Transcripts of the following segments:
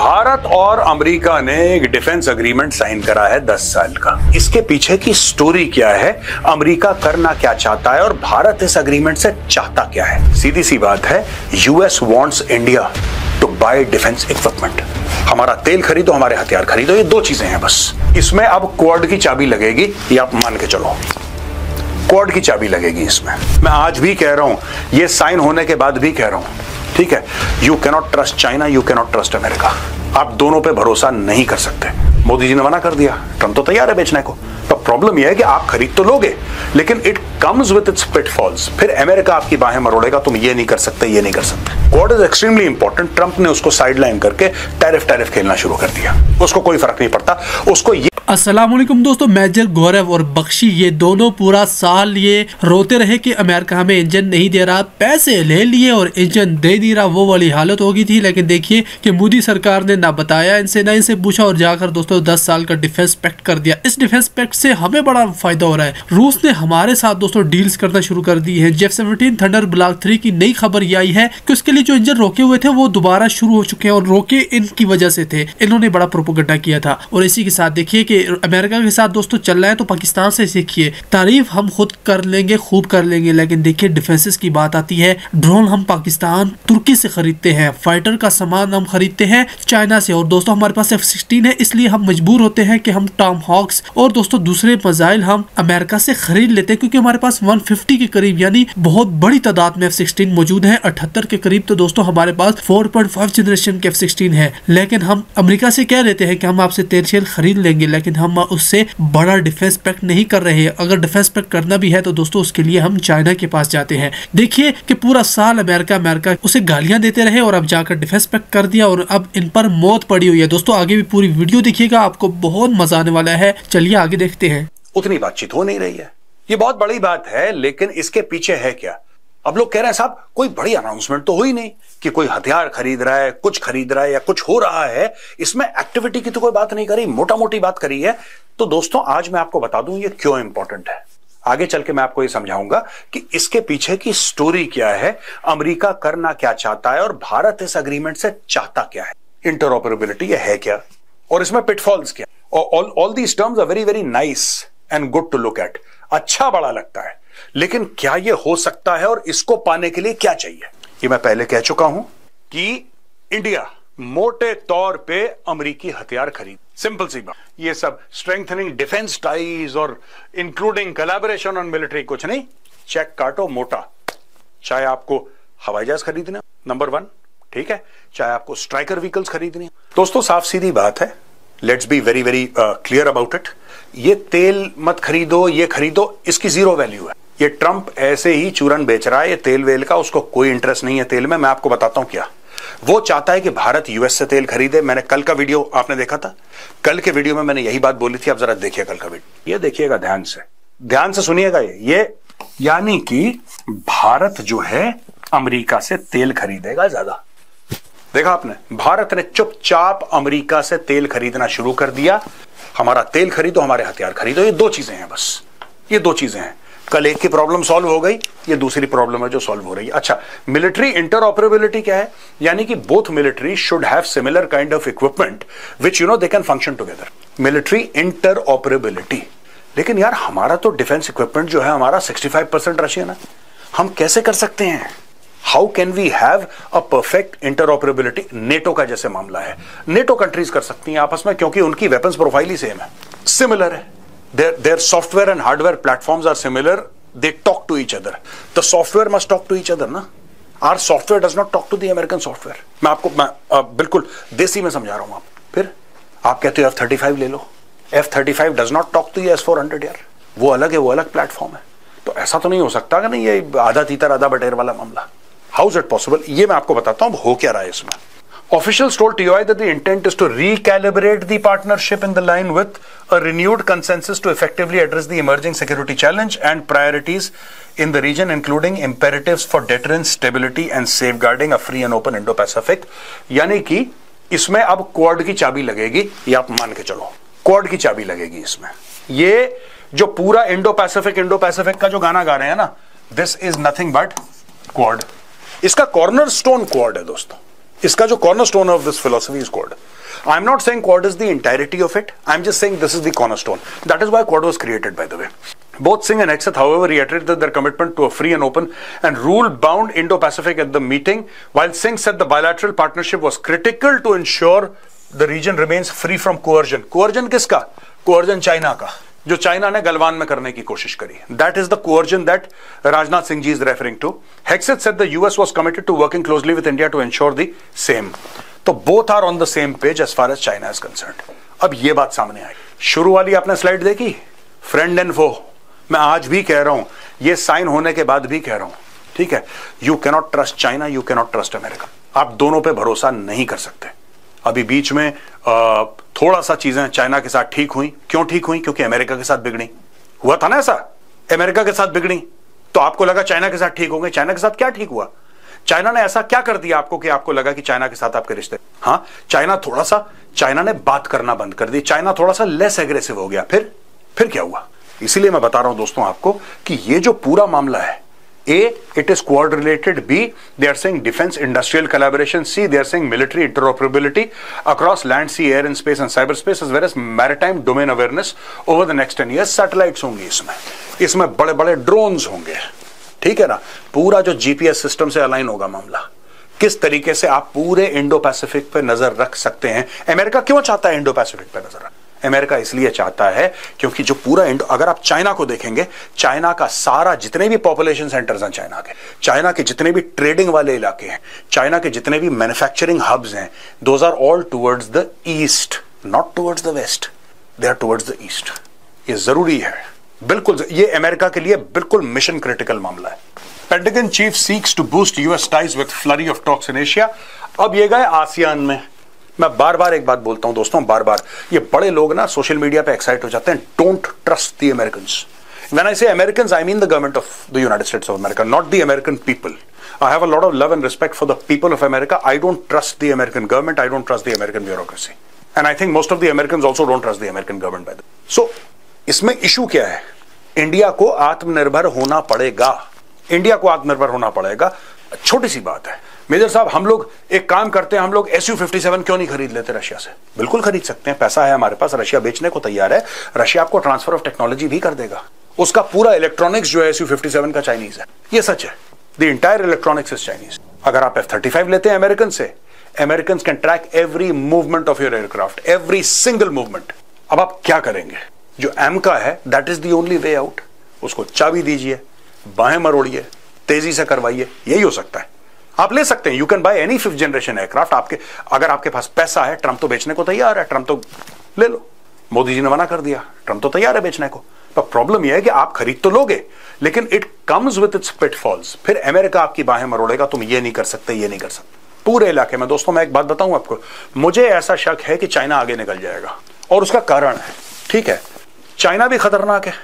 भारत और अमेरिका ने एक डिफेंस एग्रीमेंट साइन करा है 10 साल का। इसके पीछे की स्टोरी क्या है, अमेरिका करना क्या चाहता है और भारत इस एग्रीमेंट से चाहता क्या है? सीधी सी बात है, US wants India to buy defence equipment. हमारा तेल खरीदो, हमारे हथियार खरीदो, ये दो चीजें हैं बस। इसमें अब क्वाड की चाबी लगेगी, ये आप मान के चलो, क्वाड की चाबी लगेगी इसमें। मैं आज भी कह रहा हूं, ये साइन होने के बाद भी कह रहा हूं, ठीक है, you cannot trust China, you cannot trust America. आप दोनों पे भरोसा नहीं कर सकते। मोदी जी ने मना कर दिया, ट्रंप तो तैयार है बेचने को। तो प्रॉब्लम यह है कि आप खरीद तो लोगे, लेकिन it comes with its pitfalls. फिर अमेरिका आपकी बाहें मरोड़ेगा, तुम ये नहीं कर सकते, ये नहीं कर सकते। Quad is extremely important. Trump ने उसको साइडलाइन करके टैरिफ खेलना शुरू कर दिया। उसको कोई फर्क नहीं पड़ता, उसको ये। अस्सलाम वालेकुम दोस्तों, मेजर गौरव और बख्शी ये दोनों पूरा साल ये रोते रहे कि अमेरिका हमें इंजन नहीं दे रहा। पैसे ले लिए और इंजन दे नहीं रहा, वो वाली हालत हो गई थी। लेकिन देखिए कि मोदी सरकार ने ना बताया इनसे, ना इनसे पूछा और जाकर दोस्तों 10 साल का डिफेंस पैक्ट कर दिया। इस डिफेंस पैक्ट से हमें बड़ा फायदा हो रहा है। रूस ने हमारे साथ दोस्तों डील्स करना शुरू कर दी है। F-17 थंडर ब्लॉक 3 की नई खबर ये आई है कि उसके लिए जो इंजन रोके हुए थे वो दोबारा शुरू हो चुके हैं, और रोके इनकी वजह से थे। इन्होंने बड़ा प्रोपेगेंडा किया था। और इसी के साथ देखिए कि अमेरिका के साथ दोस्तों चल रहा है, तो पाकिस्तान से सीखिए। तारीफ हम खुद कर लेंगे, खूब कर लेंगे, लेकिन देखिए डिफेंसेस की बात आती है, ड्रोन हम पाकिस्तान तुर्की से खरीदते हैं, फाइटर का सामान हम खरीदते हैं चाइना से, और दोस्तों हमारे पास F-16 है, इसलिए हम मजबूर होते हैं कि हम टॉम हॉक्स और दोस्तों दूसरे मिसाइल हम अमेरिका से खरीद लेते हैं, क्योंकि हमारे पास 150 के करीब यानी बहुत बड़ी तादाद में F-16 मौजूद है। 78 के करीब तो दोस्तों हमारे पास 4.5 जनरेशन के F-16 है। लेकिन हम अमेरिका से कह देते हैं कि हम आपसे तेल शेल खरीद लेंगे, लेकिन हम उससे बड़ा डिफेंस पैक्ट नहीं कर रहे हैं। अगर डिफेंस पैक्ट करना भी है तो दोस्तों उसके लिए हम चाइना के पास जाते हैं। देखिए कि पूरा साल अमेरिका उसे गालियां देते रहे और अब जाकर डिफेंस पैक्ट कर दिया, और अब इन पर मौत पड़ी हुई है। दोस्तों आगे भी पूरी वीडियो देखिएगा, आपको बहुत मजा आने वाला है। चलिए आगे देखते हैं। उतनी बातचीत हो नहीं रही है, ये बहुत बड़ी बात है, लेकिन इसके पीछे है क्या? अब लोग कह रहे हैं साहब कोई बड़ी अनाउंसमेंट तो हुई नहीं कि कोई हथियार खरीद रहा है, कुछ खरीद रहा है या कुछ हो रहा है। इसमें एक्टिविटी की तो कोई बात नहीं करी, मोटा मोटी बात करी है। तो दोस्तों आज मैं आपको बता दूं ये क्यों इंपॉर्टेंट है। आगे चल के मैं आपको ये समझाऊंगा कि इसके पीछे की स्टोरी क्या है, अमेरिका करना क्या चाहता है और भारत इस एग्रीमेंट से चाहता क्या है। इंटरऑपरेबिलिटी ये है क्या और इसमें पिटफॉल्स क्या। All these terms are very very nice and good to look at, अच्छा बड़ा लगता है, लेकिन क्या ये हो सकता है और इसको पाने के लिए क्या चाहिए? ये मैं पहले कह चुका हूं कि इंडिया मोटे तौर पे अमेरिकी हथियार खरीद, सिंपल सी बात। ये सब स्ट्रेंथनिंग डिफेंस टाइज और इंक्लूडिंग कोलैबोरेशन ऑन मिलिट्री कुछ नहीं, चेक काटो मोटा। चाहे आपको हवाई जहाज खरीदना नंबर 1, ठीक है, चाहे आपको स्ट्राइकर व्हीकल्स खरीदनी। दोस्तों साफ सीधी बात है, let's be very very clear about it. ये तेल मत खरीदो, ये खरीदो, इसकी जीरो वैल्यू है। ये ट्रंप ऐसे ही चूरन बेच रहा है, ये तेल वेल का, उसको कोई इंटरेस्ट नहीं है तेल में। मैं आपको बताता हूं क्या वो चाहता है कि भारत यूएस से तेल खरीदे। मैंने कल का वीडियो आपने देखा था, कल के वीडियो में मैंने यही बात बोली थी। आप जरा देखिए कल का वीडियो, ये देखिएगा, ध्यान से सुनिएगा। ये यानी कि भारत जो है अमेरिका से तेल खरीदेगा ज्यादा। देखा आपने, भारत ने चुपचाप अमेरिका से तेल खरीदना शुरू कर दिया। हमारा तेल खरीदो, हमारे हथियार खरीदो, ये दो चीजें हैं बस, ये दो चीजें हैं। कल एक की प्रॉब्लम सॉल्व हो गई, ये दूसरी प्रॉब्लम है जो सॉल्व हो रही है। अच्छा, मिलिट्री इंटरऑपरेबिलिटी क्या है? यानी कि both military should have similar kind of equipment which you know they can function together. Military interoperability. लेकिन यार हमारा तो डिफेंस इक्विपमेंट जो है हमारा 65% रशियन है, हम कैसे कर सकते हैं? How can we have a perfect interoperability? NATO का जैसे मामला है, नेटो कंट्रीज कर सकती हैं आपस में, क्योंकि उनकी वेपन्स प्रोफाइल ही सेम है, सिमिलर है। Their software and hardware platforms are similar. They talk to each other. The software must talk to each other, ना? Our software does not talk to the American software. मैं बिल्कुल देसी में समझा रहा हूं। आप फिर आप कहते हो F-35 ले लो। F-35 does not talk to the S-400 यार, वो अलग है, वो अलग प्लेटफॉर्म है। तो ऐसा तो नहीं हो सकता कि नहीं, ये आधा तीतर आधा बटेर वाला मामला। How is it possible? ये मैं आपको बताता हूं हो क्या रहा है इसमें। Officials told TOI that the intent is to recalibrate the partnership in the line with a renewed consensus to effectively address the emerging security challenge and priorities in the region, including imperatives for deterrence, stability and safeguarding a free and open Indo-Pacific। यानी कि इसमें अब quad की चाबी लगेगी, ये आप मान के चलो, क्वाड की चाबी लगेगी इसमें। ये जो पूरा इंडो पैसिफिक का जो गाना गा रहे हैं ना, this is nothing but quad. इसका कॉर्नर स्टोन क्वाड है दोस्तों। इसका जो cornerstone of this philosophy is quad. I am not saying quad is the entirety of it, I am just saying this is the cornerstone. That is why quad was created, by the way. Both Singh and Hegseth, however, reiterated their commitment to a free and open and rule-bound Indo-Pacific at the meeting, while Singh said the bilateral partnership was critical to ensure the region remains free from coercion. Coercion किसका? Coercion China का, जो China ने गलवान में करने की कोशिश करी. That is the coercion that Rajnath Singh ji is referring to. Hegseth said the US was committed to working closely with India to ensure the same. तो both are on the same page as far as China is concerned. अब ये बात सामने आई. शुरू वाली आपने slide देखी, friend and फो. मैं आज भी कह रहा हूं, ये साइन होने के बाद भी कह रहा हूं, ठीक है, you cannot trust China, you cannot trust America. आप दोनों पे भरोसा नहीं कर सकते. अभी बीच में थोड़ा सा चीजें चाइना के साथ ठीक हुई. क्यों ठीक हुई? क्योंकि अमेरिका के साथ बिगड़ी. हुआ था ना ऐसा, अमेरिका के साथ बिगड़ी तो आपको लगा चाइना के साथ ठीक होंगे. चाइना के साथ क्या ठीक हुआ? चाइना ने ऐसा क्या कर दिया आपको कि आपको लगा कि चाइना के साथ आपके रिश्ते? हाँ, चाइना ने बात करना बंद कर दी. चाइना थोड़ा सा लेस एग्रेसिव हो गया. फिर क्या हुआ? इसीलिए मैं बता रहा हूं दोस्तों आपको कि ये जो पूरा मामला है, A, it is quad related. B, they are saying defense industrial collaboration. C, they are saying military interoperability across land, sea, air and space and cyberspace as well as maritime domain awareness over the next 10 years. Satellites होंगी इसमें बड़े बड़े drones होंगे, ठीक है ना. पूरा जो GPS सिस्टम से अलाइन होगा मामला. किस तरीके से आप पूरे इंडो पैसिफिक पे नजर रख सकते हैं. अमेरिका क्यों चाहता है इंडो पैसिफिक पे नजर रख? अमेरिका इसलिए चाहता है क्योंकि जो पूरा अगर आप चाइना को देखेंगे, चाइना का सारा जितने भी पॉपुलेशन सेंटर्स हैं चाइना के जितने भी ट्रेडिंग वाले इलाके हैं, चाइना के जितने भी मैन्युफैक्चरिंग हब्स हैं, those are all towards the east, not towards the west, they are towards the east. ये जरूरी है बिल्कुल. ये अमेरिका के लिए बिल्कुल मिशन क्रिटिकल मामला है. Pentagon chief seeks to boost US ties with flurry of talks in Asia. अब ये गए आसियान में. मैं बार बार एक बात बोलता हूं दोस्तों, बार बार, ये बड़े लोग ना सोशल मीडिया पे एक्साइट हो जाते हैं. Don't trust the Americans. When I say Americans, I mean the government of the United States of America, not the American people. I have a lot of love and respect for the people of America. I don't trust the American government, I don't trust the American bureaucracy, and I think most of the Americans also don't trust the American government by the. So इसमें issue क्या है? India को आत्मनिर्भर होना पड़ेगा. India को आत्मनिर्भर होना पड़ेगा. छोटी सी बात है मेजर साहब, हम लोग एक काम करते हैं, हम लोग Su-57 क्यों नहीं खरीद लेते रशिया से? बिल्कुल खरीद सकते हैं, पैसा है हमारे पास, रशिया बेचने को तैयार है. रशिया आपको ट्रांसफर ऑफ टेक्नोलॉजी भी कर देगा. उसका पूरा इलेक्ट्रॉनिक्स जो है Su-57 का चाइनीज है. ये सच है. The entire electronics is Chinese. अगर आप F-35 लेते हैं अमेरिकन से, American can track every movement of your aircraft, every single movement. अब आप क्या करेंगे? जो एम का है, that is the only way out. उसको चाबी दीजिए, बाहें मरोड़िए, तेजी से करवाइए. यही हो सकता है. आप ले सकते हैं. You can by any 5th generation aircraft. अगर आपके पास पैसा है, ट्रंप तो बेचने को तैयार है, ट्रंप तो ले लो. मोदी जी ने मना कर दिया, ट्रंप तो तैयार है बेचने को. पर प्रॉब्लम यह है कि आप खरीद तो लोगे, लेकिन it comes with its pitfalls. फिर अमेरिका आपकी बाहें मरोड़ेगा, तुम ये नहीं कर सकते, ये नहीं कर सकते. पूरे इलाके में दोस्तों मैं एक बात बताऊं आपको, मुझे ऐसा शक है कि चाइना आगे निकल जाएगा. और उसका कारण है, ठीक है, चाइना भी खतरनाक है,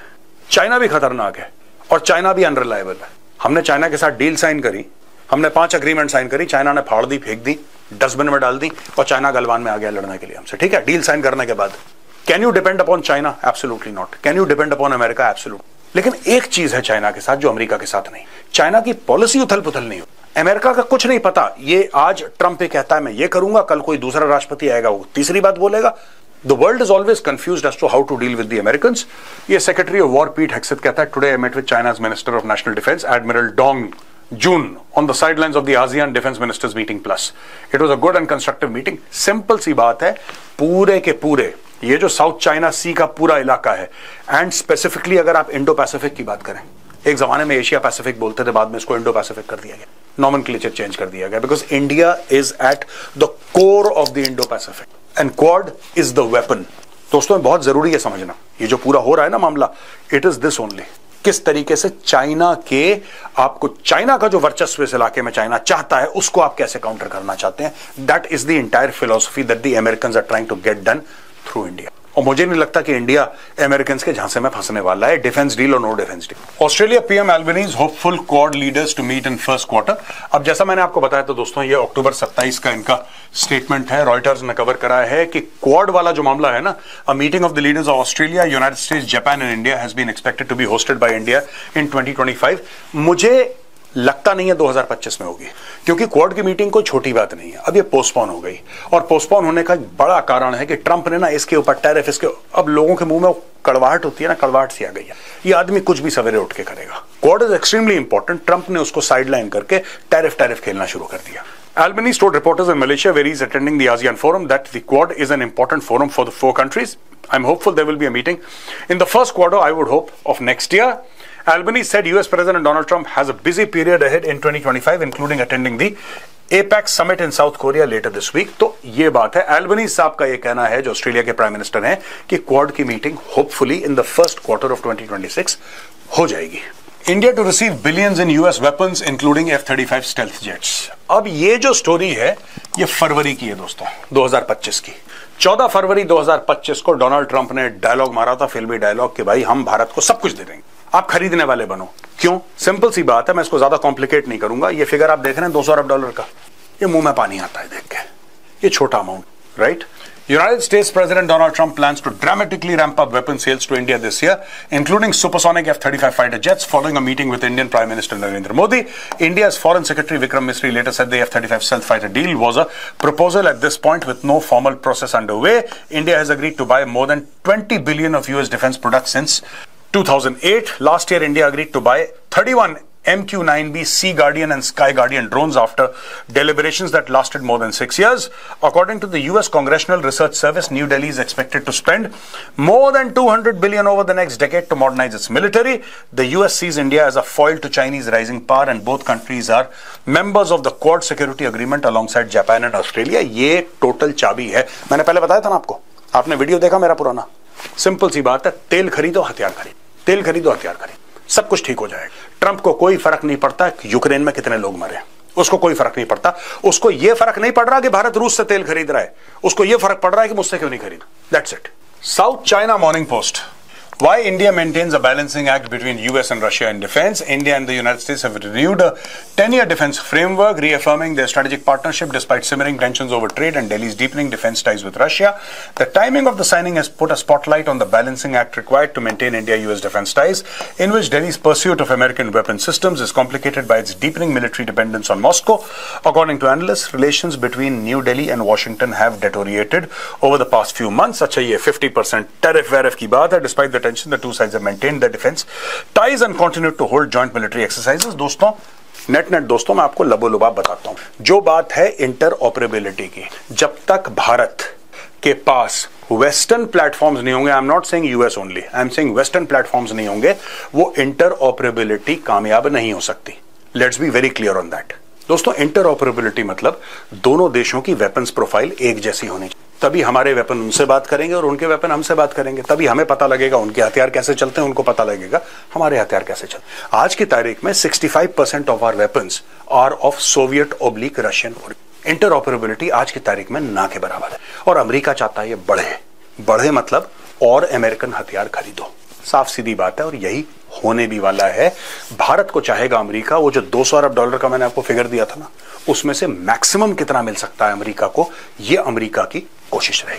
चाइना भी खतरनाक है, और चाइना भी अनरिलायबल है. हमने चाइना के साथ डील साइन करी, हमने 5 अग्रीमेंट साइन करी, चाइना ने फाड़ दी, फेंक दी, डस्टबिन में डाल दी, और चाइना गलवान में आ गया लड़ने के लिए हमसे. ठीक है, डील साइन करने के बाद can you depend upon China? Absolutely not. Can you depend upon America? Absolute. लेकिन एक चीज है चाइना के साथ जो अमेरिका के साथ नहीं. चाइना की पॉलिसी उथल पुथल नहीं हो. अमेरिका का कुछ नहीं पता. ये आज ट्रंप ये कहता है मैं ये करूंगा, कल कोई दूसरा राष्ट्रपति आएगा वो तीसरी बात बोलेगा. The world is always confused as to how to deal with the Americans. ये Secretary of War Pete Hegseth कहता है, Today I met with China's Minister of National Defense, Admiral Dong Jun, on the sidelines of the ASEAN Defense Ministers Meeting Plus. It was a good and constructive meeting. Simple सी बात है, पूरे के पूरे ये जो south China सी का पूरा इलाका है, एंड स्पेसिफिकली अगर आप इंडो पैसिफिक की बात करें, एक जमाने में एशिया पैसिफिक बोलते थे, बाद में इसको इंडो पैसिफिक कर दिया गया, नॉमेनक्लेचर चेंज कर दिया गया, because India is at the core of the Indo Pacific and quad is the weapon. दोस्तों बहुत जरूरी है समझना, ये जो पूरा हो रहा है ना मामला, इट इज दिस ओनली. किस तरीके से चाइना के, आपको चाइना का जो वर्चस्व इस इलाके में चाइना चाहता है, उसको आप कैसे काउंटर करना चाहते हैं. That is the entire philosophy that the Americans are trying to get done through India. और मुझे नहीं लगता कि इंडिया अमेरिकन के झांसे में फंसने वाला है, डिफेंस डील और no defence deal. Australia PM Albanese hopeful Quad leaders to meet in first quarter. अब जैसा मैंने आपको बताया तो दोस्तों ये अक्टूबर 27 का इनका स्टेटमेंट है, रॉयटर्स ने कवर करा है कि क्वाड वाला जो मामला है ना, a meeting of the leaders of Australia, United States, Japan and India has been expected to be hosted by India in 2025. मुझे लगता नहीं है 2025 में होगी, क्योंकि क्वाड की मीटिंग कोई छोटी बात नहीं है। अब ये पोस्टपोन हो गई, और पोस्टपोन होने का बड़ा कारण है कि ट्रंप ने ना इसके ऊपर टैरिफ, इसके अब लोगों के मुंह में कड़वाहट होती है ना, कड़वाहट सी आ गई है। ये आदमी कुछ भी सवेरे उठ के करेगा। Quad is extremely important. Trump ने उसको साइडलाइन करके टैरिफ खेलना शुरू कर दिया। Albanese told reporters in Malaysia, where he is attending the ASEAN forum, that the Quad is an important forum for the 4 countries. I'm hopeful there will be a meeting in the first quarter, I would hope, of next year. Albanese said US President Donald Trump has a busy period ahead in 2025, including attending the APEC summit in South Korea later this week. तो ये बात है, Albanese साहब का ये कहना है, जो ऑस्ट्रेलिया के प्राइम मिनिस्टर हैं, कि क्वाड की meeting hopefully in the first quarter of 2026 हो जाएगी। India to receive billions in US weapons including F-35 stealth jets. अब ये जो स्टोरी है ये फरवरी की है दोस्तों, 2025 की। 14 फरवरी 2025 को डोनाल्ड ट्रंप ने डायलॉग मारा था, फिल्मी डायलॉग, कि भाई हम भारत को सब कुछ दे देंगे, आप खरीदने वाले बनो। क्यों? सिंपल सी बात है, मैं इसको ज्यादा कॉम्प्लिकेट नहीं करूंगा। ये फिगर आप देख रहे हैं $200 अरब का, ये मुंह में पानी आता है देख के, ये छोटा amount, right? United States President Donald Trump plans to dramatically ramp up weapon sales to India this year, including supersonic F-35 fighter jets, following a meeting with Indian Prime Minister Narendra Modi. India's Foreign Secretary Vikram Misri later said the F-35 stealth fighter deal was a proposal at this point with no formal process underway. India has agreed to buy more than 20 billion of US defense products since 2008. Last year, India agreed to buy 31 MQ-9B Sea Guardian and Sky Guardian drones after deliberations that lasted more than 6 years. According to the US Congressional Research Service, New Delhi is expected to spend more than 200 billion over the next decade to modernize its military. The US sees India as a foil to Chinese rising power, and both countries are members of the Quad Security Agreement alongside Japan and Australia. ये total चाबी है। मैंने पहले बताया था ना आपको, आपने वीडियो देखा मेरा पुराना। सिंपल सी बात है, तेल खरीदो हथियार खरीद, तेल खरीदो हथियार खरीद, सब कुछ ठीक हो जाएगा। ट्रंप को कोई फर्क नहीं पड़ता यूक्रेन में कितने लोग मरे, उसको कोई फर्क नहीं पड़ता। उसको यह फर्क नहीं पड़ रहा कि भारत रूस से तेल खरीद रहा है, उसको यह फर्क पड़ रहा है कि मुझसे क्यों नहीं खरीद। That's it. South China morning post. Why India maintains a balancing act between US and Russia in defense. India and the United States have renewed a 10-year defense framework, reaffirming their strategic partnership despite simmering tensions over trade and Delhi's deepening defense ties with Russia. The timing of the signing has put a spotlight on the balancing act required to maintain India-US defense ties, in which Delhi's pursuit of American weapon systems is complicated by its deepening military dependence on Moscow. According to analysts, relations between New Delhi and Washington have deteriorated over the past few months. अच्छा, ये 50% tariff की बात है। Despite the tension, the two sides have maintained their defense ties and continued to hold joint military exercises. दोस्तों, net दोस्तों, मैं आपको लबोलुबाब बताता हूं। जो बात है इंटरऑपरेबिलिटी की, जब तक भारत के पास वेस्टर्न प्लेटफॉर्म्स नहीं होंगे, I am not saying US only, I am saying western platforms नहीं होंगे, वो इंटरऑपरेबिलिटी कामयाब नहीं हो सकती। Let's be very clear on that. दोस्तों, इंटरऑपरेबिलिटी मतलब दोनों देशों की वेपन्स प्रोफाइल एक जैसी होनी चाहिए, तभी हमारे वेपन उनसे बात करेंगे और उनके वेपन हमसे बात करेंगे। तभी हमें पता लगेगा उनके हथियार कैसे चलते हैं, उनको पता लगेगा हमारे हथियार कैसे चलते हैं। आज की तारीख में 65% of our weapons are of Soviet oblique Russian. Interoperability आज की तारीख में ना के बराबर है, और अमेरिका चाहता है ये बढ़े मतलब और अमेरिकन हथियार खरीदो। साफ सीधी बात है, और यही होने भी वाला है। भारत को चाहेगा अमेरिका, वो जो $200 अरब का मैंने आपको फिगर दिया था ना, उसमें से मैक्सिमम कितना मिल सकता है अमेरिका को, ये अमेरिका की कोशिश रहेगी।